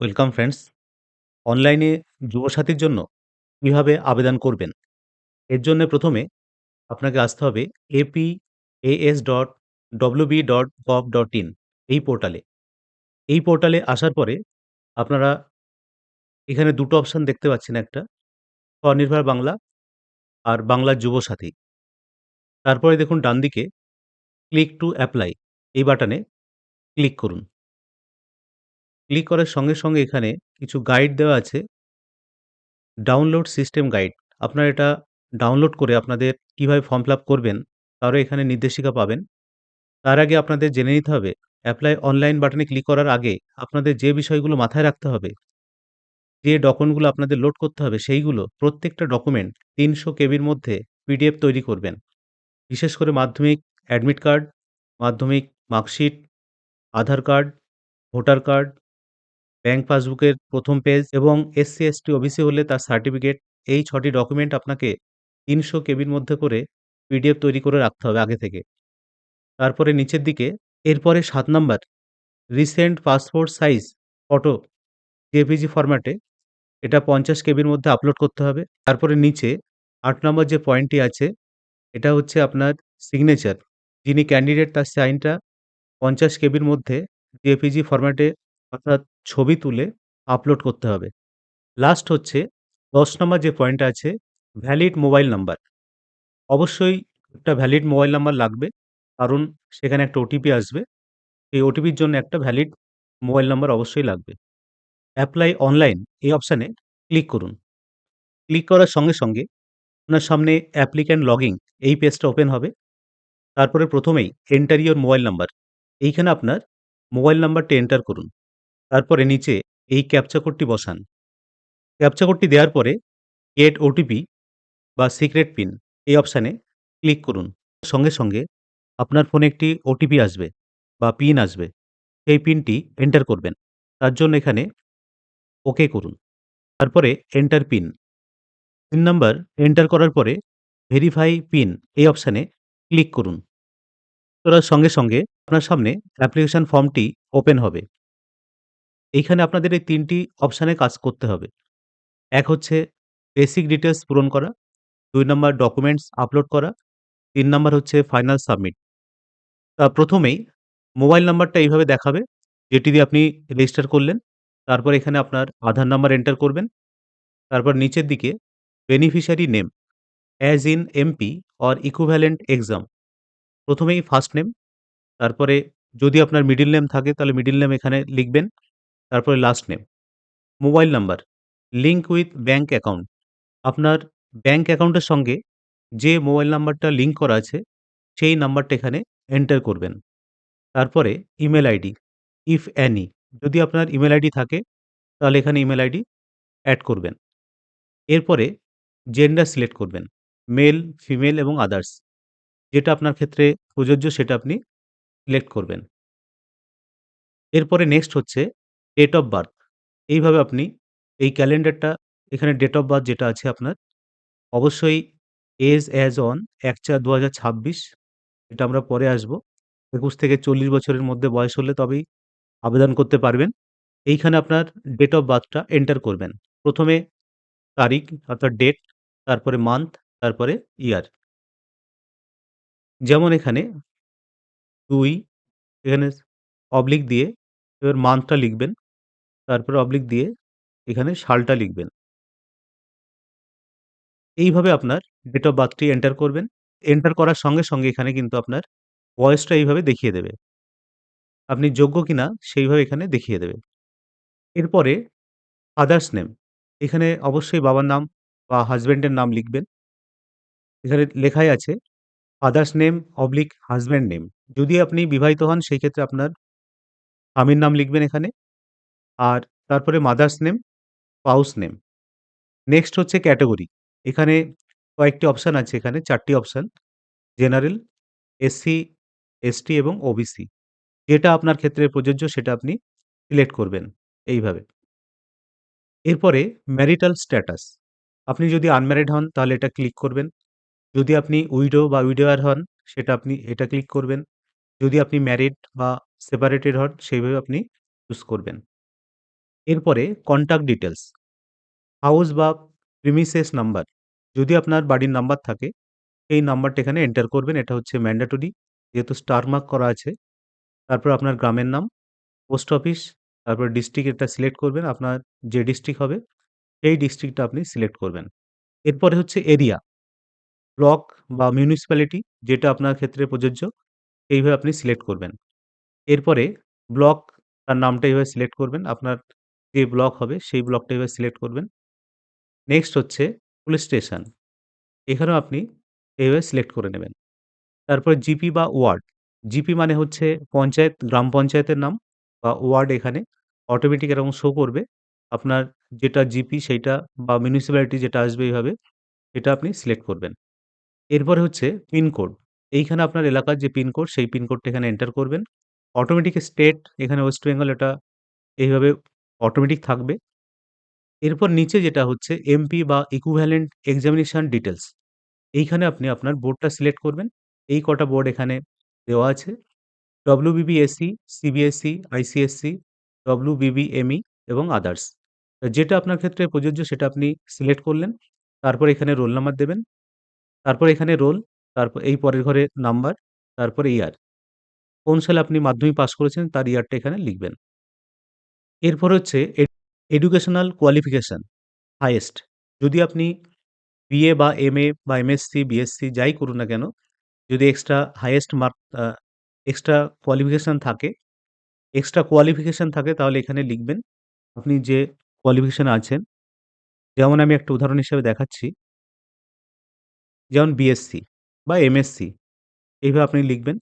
Welcome friends. অনলাইনে যুবসাথীর জন্য কিভাবে আবেদন করবেন? এর জন্য প্রথমে আপনাকে আসতে হবে apas.wb.gov.in এই পোর্টালে। এই পোর্টালে আসার পরে আপনারা এখানে ২ টো অপশন দেখতে পাচ্ছেন, একটা স্বনির্ভর বাংলা আর বাংলা যুবসাথী। তারপরে দেখুন ডানদিকে ক্লিক টু অ্যাপ্লাই এই বাটনে ক্লিক করুন। ক্লিক করার সঙ্গে এখানে কিছু গাইড দেওয়া আছে। Download system guide. আপনারা এটা ডাউনলোড করে আপনাদের কিভাবে ফর্ম ফিল আপ করবেন তারও এখানে নির্দেশিকা পাবেন। তার আগে আপনাদের জেনে নিতে হবে অ্যাপ্লাই অনলাইন বাটনে ক্লিক করার আগে আপনাদের যে বিষয়গুলো মাথায় রাখতে হবে, যে ডকুমেন্টগুলো আপনাদের লোড করতে হবে সেইগুলো প্রত্যেকটা ডকুমেন্ট ৩০০ কেবির মধ্যে পিডিএফ তৈরি করবেন। বিশেষ করে মাধ্যমিক অ্যাডমিট কার্ড, মাধ্যমিক মার্কশিট, আধার কার্ড, ভোটার কার্ড, ব্যাংক পাসবুকের ১ম পেজ এবং এসসি/এসটি ওবিসি হলে তার সার্টিফিকেট। এই ৬ টি ডকুমেন্ট আপনাকে ৩০০ কেবির মধ্যে করে পিডিএফ তৈরি করে রাখতে হবে আগে থেকে। তারপরে নিচের দিকে এরপরে ৭ number recent passport size photo JPG ফরম্যাটে এটা ৫০ কেবির মধ্যে আপলোড করতে হবে। তারপরে নিচে ৮ নম্বর যে পয়েন্টটি আছে এটা হচ্ছে আপনার সিগনেচার। যিনি ক্যান্ডিডেট তার সাইনটা ৫০ কেবির মধ্যে জেপিজি ফরম্যাটে অর্থাৎ ছবি তুলে আপলোড করতে হবে। লাস্ট হচ্ছে ১০ নম্বর যে পয়েন্টটা আছে ভ্যালিড মোবাইল নাম্বার। অবশ্যই একটা ভ্যালিড মোবাইল নাম্বার লাগবে। কারণ সেখানে একটা ওটিপি আসবে। এই ওটিপির জন্য একটা ভ্যালিড মোবাইল নাম্বার অবশ্যই লাগবে। অ্যাপ্লাই অনলাইন এই অপশানে ক্লিক করুন। ক্লিক করার সঙ্গে আপনার সামনে অ্যাপ্লিক্যান্ট লগইন এই পেজটা ওপেন হবে। তারপরে প্রথমেই এন্টার ইওর মোবাইল নাম্বার। এইখানে আপনার মোবাইল নাম্বারটি এন্টার করুন। তারপরে নিচে এই ক্যাপচা কোডটি বসান। ক্যাপচা কোডটি দেওয়ার পরে গেট ওটিপি বা সিক্রেট পিন এই অপশানে ক্লিক করুন। সঙ্গে আপনার ফোনে একটি ওটিপি আসবে বা পিন আসবে। সেই পিনটি এন্টার করবেন। তার জন্য এখানে ওকে করুন। তারপরে enter pin. Pin number enter করার পরে ভেরিফাই পিন এই অপশানে ক্লিক করুন। করার সঙ্গে আপনার সামনে অ্যাপ্লিকেশন ফর্মটি ওপেন হবে। এইখানে আপনাদের এই ৩ টি অপশানে কাজ করতে হবে। এক হচ্ছে বেসিক ডিটেইলস পূরণ করা, ২ নাম্বার ডকুমেন্টস আপলোড করা, ৩ নাম্বার হচ্ছে ফাইনাল সাবমিট। প্রথমেই মোবাইল নাম্বারটা এইভাবে দেখাবে, যেটি দিয়ে আপনি রেজিস্টার করলেন। তারপর এখানে আপনার আধার নাম্বার এন্টার করবেন। তারপর নিচের দিকে beneficiary name as in MP or equivalent exam. প্রথমেই ফার্স্ট নেম, তারপরে যদি আপনার মিডল নেম থাকে তাহলে মিডল নেম এখানে লিখবেন। তারপরে last name. Mobile number link with bank account. আপনার ব্যাংক অ্যাকাউন্টের সঙ্গে যে মোবাইল নাম্বারটা লিঙ্ক করা আছে সেই নাম্বারটা এখানে এন্টার করবেন। তারপরে ইমেল আইডি ইফ অ্যানি, যদি আপনার ইমেল আইডি থাকে তাহলে এখানে ইমেল আইডি অ্যাড করবেন। এরপরে জেন্ডার সিলেক্ট করবেন। মেল, ফিমেল এবং আদার্স। যেটা আপনার ক্ষেত্রে প্রযোজ্য সেটা আপনি সিলেক্ট করবেন। এরপরে নেক্সট হচ্ছে ডেট অফ বার্থ। এইভাবে আপনি এই ক্যালেন্ডারটা এখানে ডেট অফ বার্থ যেটা আছে আপনার অবশ্যই এজ অ্যাজ অন ১/৪/২০২৬, এটা আমরা পরে আসবো। ২১ থেকে ৪০ বছরের মধ্যে বয়স হলে তবেই আবেদন করতে পারবেন। এইখানে আপনার ডেট অফ বার্থটা এন্টার করবেন। প্রথমে তারিখ অর্থাৎ ডেট, তারপরে মান্থ, তারপরে ইয়ার। যেমন এখানে ২ এখানে অবলিক দিয়ে এবার মান্থটা লিখবেন। তারপরে অবলিক দিয়ে এখানে সালটা লিখবেন। এইভাবে আপনার ডেট অফ বার্থটি এন্টার করবেন। এন্টার করার সঙ্গে এখানে কিন্তু আপনার বয়সটা এইভাবে দেখিয়ে দেবে। আপনি যোগ্য কিনা সেইভাবে এখানে দেখিয়ে দেবে। এরপরে ফাদারস নেম, এখানে অবশ্যই বাবার নাম বা হাসব্যান্ডের নাম লিখবেন। এখানে লেখাই আছে fathers name oblique husband name. যদি আপনি বিবাহিত হন সেই ক্ষেত্রে আপনার স্বামীর নাম লিখবেন এখানে। আর তারপরে mother's name, spouse name. Next হচ্ছে ক্যাটেগরি। এখানে কয়েকটি অপশন আছে, এখানে ৪ টি অপশন। জেনারেল, এসসি, এসটি এবং ওবিসি। যেটা আপনার ক্ষেত্রে প্রযোজ্য সেটা আপনি সিলেক্ট করবেন এইভাবে। এরপরে ম্যারিটাল স্ট্যাটাস। আপনি যদি আনম্যারিড হন তাহলে এটা ক্লিক করবেন। যদি আপনি উইডো বা উইডোয়ার হন সেটা আপনি এটা ক্লিক করবেন। যদি আপনি ম্যারিড বা সেপারেটেড হন সেইভাবে আপনি চুজ করবেন। এরপরে কন্ট্যাক্ট ডিটেইলস, হাউস বা প্রিমিসেস নাম্বার, যদি আপনার বাড়ির নাম্বার থাকে এই নাম্বারটা এখানে এন্টার করবেন। এটা হচ্ছে ম্যান্ডেটরি, যেহেতু স্টার মার্ক করা আছে। তারপর আপনার গ্রামের নাম, পোস্ট অফিস, তারপর ডিস্ট্রিক্ট এটা সিলেক্ট করবেন। আপনার যে ডিস্ট্রিক্ট হবে সেই ডিস্ট্রিক্টটা আপনি সিলেক্ট করবেন। এরপরে হচ্ছে এরিয়া, ব্লক বা মিউনিসিপ্যালিটি যেটা আপনার ক্ষেত্রে প্রযোজ্য এইভাবে আপনি সিলেক্ট করবেন। এরপরে ব্লক, তার নামটা এভাবে সিলেক্ট করবেন। আপনার যে ব্লক হবে সেই ব্লকটা এভাবে সিলেক্ট করবেন। নেক্সট হচ্ছে পুলিশ স্টেশন, এখানেও আপনি এইভাবে সিলেক্ট করে নেবেন। তারপরে জিপি বা ওয়ার্ড, জিপি মানে হচ্ছে পঞ্চায়েত, গ্রাম পঞ্চায়েতের নাম, বা ওয়ার্ড এখানে অটোমেটিক এরকম শো করবে। আপনার যেটা জিপি সেইটা বা মিউনিসিপ্যালিটি যেটা আসবে এইভাবে, এটা আপনি সিলেক্ট করবেন। এরপরে হচ্ছে পিনকোড, এইখানে আপনার এলাকার যে পিনকোড সেই পিনকোডটা এখানে এন্টার করবেন। অটোমেটিক স্টেট এখানে ওয়েস্ট বেঙ্গল, এটা এইভাবে অটোমেটিক থাকবে। এরপর নিচে যেটা হচ্ছে এমপি বা ইকুইভ্যালেন্ট এক্সামিনেশন ডিটেইলস, এইখানে আপনি আপনার বোর্ডটা সিলেক্ট করবেন। এই কটা বোর্ড এখানে দেওয়া আছে। ডব্লিউবিবিএসসি, সিবিএসসি, আইসিএসসি, ডব্লিউবিবিএমই এবং আদার্স। যেটা আপনার ক্ষেত্রে প্রযোজ্য সেটা আপনি সিলেক্ট করলেন। তারপর এখানে রোল নাম্বার দেবেন। তারপর এখানে রোল, তারপর এই পরের ঘরে নাম্বার, তারপরে ইয়ার। কোন সালে আপনি মাধ্যমিক পাস করেছেন তার ইয়ারটা এখানে লিখবেন। এরপর হচ্ছে এডুকেশনাল কোয়ালিফিকেশন হাইয়েস্ট। যদি আপনি বিএ বা এমএ বা এমএসসি, বিএসসি যাই করুন না কেন, যদি extra highest mark extra qualification থাকে এক্সট্রা কোয়ালিফিকেশন থাকে তাহলে এখানে লিখবেন আপনি যে কোয়ালিফিকেশন আছেন। যেমন আমি একটা উদাহরণ হিসেবে দেখাচ্ছি। যেমন বিএসসি বা এমএসসি এইভাবে আপনি লিখবেন।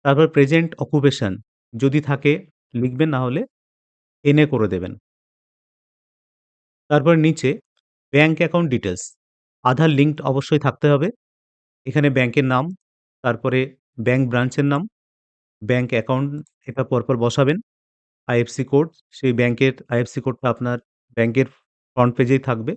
তারপর প্রেজেন্ট অকুপেশন যদি থাকে লিখবেন, না হলে এনএ করে দেবেন। তারপর নিচে ব্যাংক অ্যাকাউন্ট ডিটেইলস, আধার লিঙ্কড অবশ্যই থাকতে হবে। এখানে ব্যাংকের নাম, তারপরে ব্যাংক ব্রাঞ্চের নাম, ব্যাংক অ্যাকাউন্ট এটা পরপর বসাবেন। আইএফসি কোড, সেই ব্যাংকের আইএফসি কোডটা আপনার ব্যাংকের ফ্রন্ট পেজেই থাকবে।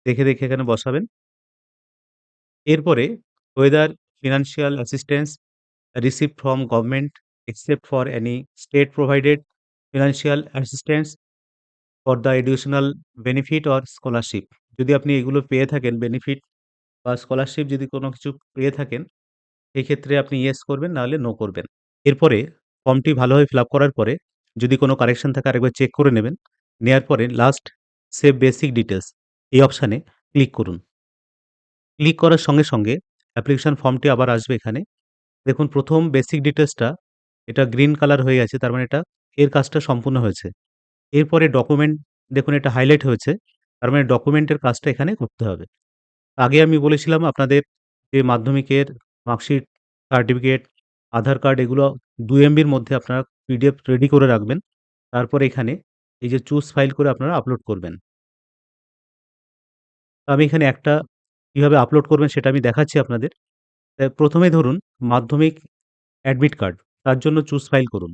দেখে, দেখে এখানে বসাবেন। এরপরে whether financial assistance received from government except for any state provided financial assistance for the educational benefit or scholarship, যদি আপনি এগুলো পেয়ে থাকেন বেনিফিট বা স্কলারশিপ যদি কোনো কিছু পেয়ে থাকেন সেক্ষেত্রে আপনি ইয়েস করবেন, নাহলে নো করবেন। এরপরে ফর্মটি ভালোভাবে ফিল আপ করার পরে যদি কোনো কারেকশন থাকে আরেকবার চেক করে নেবেন। নেয়ার পরে লাস্ট সেভ বেসিক ডিটেইলস এই অপশানে ক্লিক করুন। ক্লিক করার সঙ্গে, সঙ্গে অ্যাপ্লিকেশন ফর্মটি আবার আসবে এখানে। দেখুন ১ম বেসিক ডিটেইলসটা এটা গ্রিন কালার হয়ে গেছে। তার মানে এটা এর কাজটা সম্পূর্ণ হয়েছে। এরপরে ডকুমেন্ট, দেখুন এটা হাইলাইট হয়েছে। তার মানে ডকুমেন্টের কাজটা এখানে করতে হবে। আগে আমি বলেছিলাম আপনাদের যে মাধ্যমিকের মার্কশিট, সার্টিফিকেট, আধার কার্ড এগুলো ২ এমবির মধ্যে আপনারা পিডিএফ রেডি করে রাখবেন। তারপরে এখানে এই যে চুজ ফাইল করে আপনারা আপলোড করবেন। আমি এখানে একটা কিভাবে আপলোড করবেন সেটা আমি দেখাচ্ছি আপনাদের। ১ম এ ধরুন মাধ্যমিক অ্যাডমিট কার্ড, তার জন্য চুজ ফাইল করুন।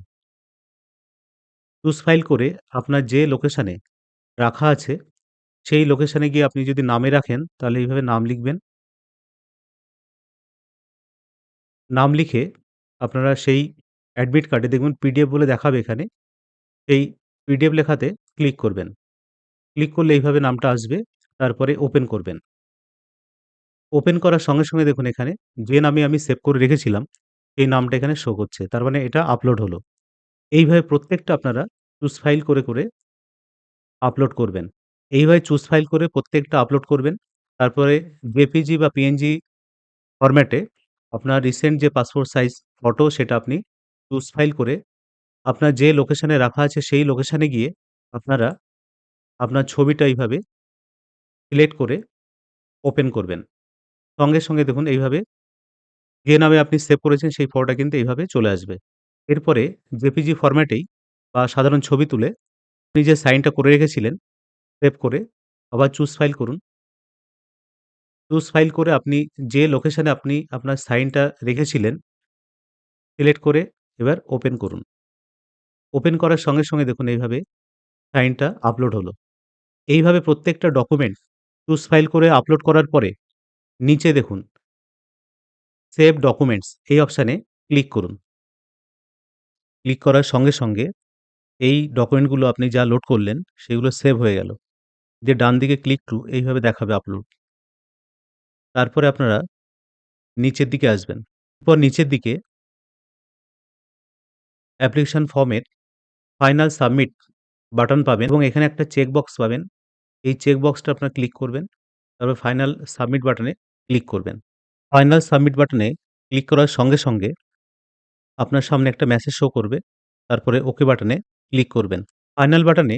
চুজ ফাইল করে আপনার যে লোকেশনে রাখা আছে সেই লোকেশনে গিয়ে আপনি যদি নামে রাখেন তাহলে এইভাবে নাম লিখবেন। নাম লিখে আপনারা সেই অ্যাডমিট কার্ডে দেখবেন পিডিএফ বলে দেখাবে এখানে। সেই পিডিএফ লেখাতে ক্লিক করবেন। ক্লিক করলে এইভাবে নামটা আসবে। তারপরে ওপেন করবেন। ওপেন করার সঙ্গে, সঙ্গে দেখুন এখানে যে নামে আমি সেভ করে রেখেছিলাম সেই নামটা এখানে শো করছে। তার মানে এটা আপলোড হলো। এইভাবে প্রত্যেকটা আপনারা চুজ ফাইল করে, করে আপলোড করবেন। এইভাবে চুজ ফাইল করে প্রত্যেকটা আপলোড করবেন। তারপরে জেপিজি বা পিএনজি ফরম্যাটে আপনার রিসেন্ট যে পাসপোর্ট সাইজ ফটো সেটা আপনি চুজ ফাইল করে আপনার যে লোকেশনে রাখা আছে সেই লোকেশনে গিয়ে আপনারা আপনার ছবিটা এইভাবে সিলেক্ট করে ওপেন করবেন। সঙ্গে, সঙ্গে দেখুন এইভাবে যে নামে আপনি সেভ করেছেন সেই ফটোটা কিন্তু এইভাবে চলে আসবে। এরপরে জেপিজি ফরম্যাটেই বা সাধারণ ছবি তুলে আপনি যে সাইনটা করে রেখেছিলেন সেভ করে আবার চুজ ফাইল করুন। চুজ ফাইল করে আপনি যে লোকেশনে আপনি আপনার সাইনটা রেখেছিলেন সিলেক্ট করে এবার ওপেন করুন। ওপেন করার সঙ্গে, সঙ্গে দেখুন এইভাবে সাইনটা আপলোড হলো। এইভাবে প্রত্যেকটা ডকুমেন্ট চুজ ফাইল করে আপলোড করার পরে নিচে দেখুন সেভ ডকুমেন্টস এই অপশানে ক্লিক করুন। ক্লিক করার সঙ্গে, সঙ্গে এই ডকুমেন্টগুলো আপনি যা লোড করলেন সেগুলো সেভ হয়ে গেল। দিয়ে ডান দিকে ক্লিক টু এইভাবে দেখাবে আপলোড। তারপরে আপনারা নিচের দিকে আসবেন। এরপর নিচের দিকে অ্যাপ্লিকেশন ফর্মের ফাইনাল সাবমিট বাটন পাবেন এবং এখানে একটা চেক বক্স পাবেন। এই চেক বক্সটা আপনারা ক্লিক করবেন। তারপর ফাইনাল সাবমিট বাটনে ক্লিক করবেন। ফাইনাল সাবমিট বাটনে ক্লিক করার সঙ্গে আপনার সামনে একটা মেসেজ শো করবে। তারপরে ওকে বাটনে ক্লিক করবেন। ফাইনাল বাটনে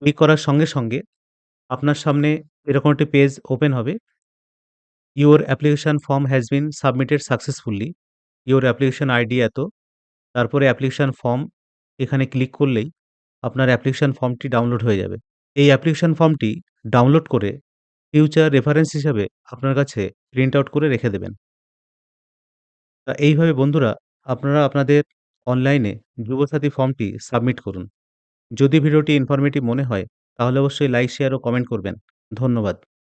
ক্লিক করার সঙ্গে আপনার সামনে এরকম একটি পেজ ওপেন হবে। Your application form has been submitted successfully. Your application ID এত। তারপরে অ্যাপ্লিকেশন ফর্ম এখানে ক্লিক করলেই আপনার অ্যাপ্লিকেশন ফর্মটি ডাউনলোড হয়ে যাবে। এই অ্যাপ্লিকেশন ফর্মটি ডাউনলোড করে ফিউচার রেফারেন্স হিসাবে আপনার কাছে প্রিন্ট আউট করে রেখে দেবেন। এইভাবে বন্ধুরা আপনারা আপনাদের অনলাইনে যুবসাথী ফর্মটি সাবমিট করুন। যদি ভিডিওটি ইনফরমেটিভ মনে হয় তাহলে অবশ্যই লাইক, শেয়ার ও কমেন্ট করবেন। ধন্যবাদ।